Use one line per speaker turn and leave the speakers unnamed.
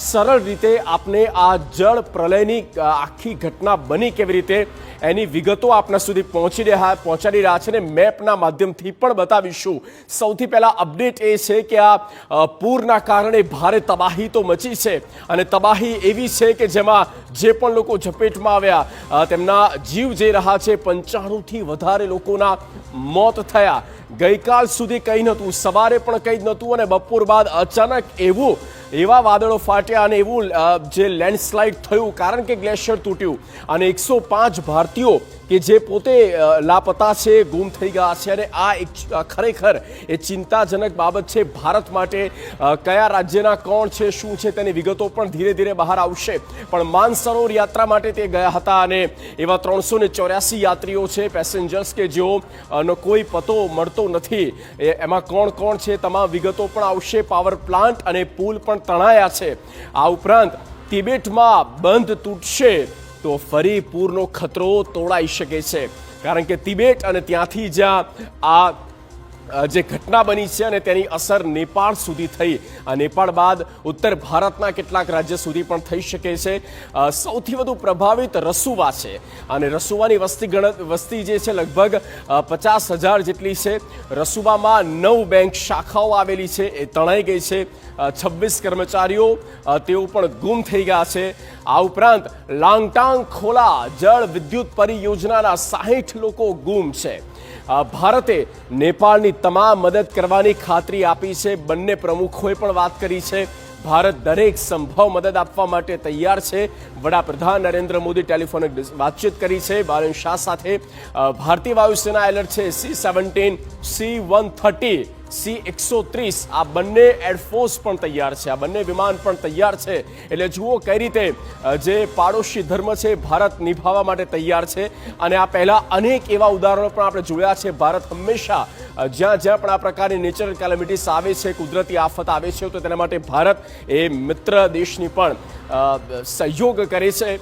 સરળ રીતે આપને આ જળ પ્રલયની આખી ઘટના બની કેવી રીતે એની વિગતો આપના સુધી પહોંચાડી રહ્યા છે અને મેપના માધ્યમથી પણ બતાવીશું। સૌથી પહેલા અપડેટ એ છે કે આ પૂરના કારણે ભારે તબાહી તો મચી છે અને તબાહી એવી છે કે જેમાં જે પણ લોકો ઝપેટમાં આવ્યા તેમના જીવ જઈ રહ્યા છે। 95થી વધારે લોકોના મોત થયા। ગઈકાલ સુધી કંઈ નહોતું, સવારે પણ કંઈ જ નહોતું અને બપોર બાદ અચાનક એવા વાદળો ફાટ્યા અને એવું જે લેન્ડસ્લાઇડ થયું કારણ કે ગ્લેશિયર તૂટ્યું અને 105 ભારતીયો કે જે પોતે લાપતા છે, ગુમ થઈ ગયા છે અને આ ખરેખર એ ચિંતાજનક બાબત છે ભારત માટે। કયા રાજ્યના કોણ છે, શું છે તેની વિગતો પણ ધીરે ધીરે બહાર આવશે, પણ માનસરોવર યાત્રા માટે તે ગયા હતા અને એવા 384 યાત્રીઓ છે, પેસેન્જર્સ કે જેઓનો કોઈ પતો મળતો નથી। એમાં કોણ કોણ છે તમામ વિગતો પણ આવશે। પાવર પ્લાન્ટ અને પુલ પણ તણાયા છે। આ ઉપરાંત તિબેટમાં બંધ તૂટશે તો ફરી પૂરનો ખતરો તોડાઈ શકે છે, કારણ કે તિબેટ અને ત્યાંથી જ્યાં આ જે ઘટના બની છે અને તેની અસર નેપાળ સુધી થઈ, આ નેપાળ બાદ ઉત્તર ભારતના કેટલાક રાજ્ય સુધી પણ થઈ શકે છે। સૌથી વધુ પ્રભાવિત રસુવા છે અને રસુવાની વસ્તી જે છે લગભગ 50,000 જેટલી છે। રસુવામાં 9 બેંક શાખાઓ આવેલી છે, એ તણાઈ ગઈ છે। 26 કર્મચારીઓ તેઓ પણ ગુમ થઈ ગયા છે। આ ઉપરાંત લાંગટાંગ ખોલા જળ વિદ્યુત પરિયોજનાના 60 લોકો ગુમ છે। ભારતે નેપાળની તમામ મદદ કરવાની ખાતરી આપી છે। બંને પ્રમુખોએ પણ વાત કરી છે, ભારત દરેક સંભવ મદદ આપવા માટે તૈયાર છે। વડાપ્રધાન નરેન્દ્ર મોદી ટેલિફોનિક વાતચીત કરી છે બાલન શાહ સાથે। ભારતીય વાયુસેના એલર્ટ છે। C-17, C-130, C-130 આ બંને એરફોર્સ પણ તૈયાર છે, આ બંને વિમાન પણ તૈયાર છે। એટલે જુઓ કઈ રીતે જે પાડોશી ધર્મ છે ભારત નિભાવવા માટે તૈયાર છે અને આ પહેલા અનેક એવા ઉદાહરણો પણ આપણે જોયા છે। ભારત હંમેશા જ્યાં જ્યાં પણ આ પ્રકારની નેચરલ કેલેમિટીસ આવે છે, કુદરતી આફત આવે છે, તો તેના માટે ભારત એ મિત્ર દેશની પણ સહયોગ કરે છે।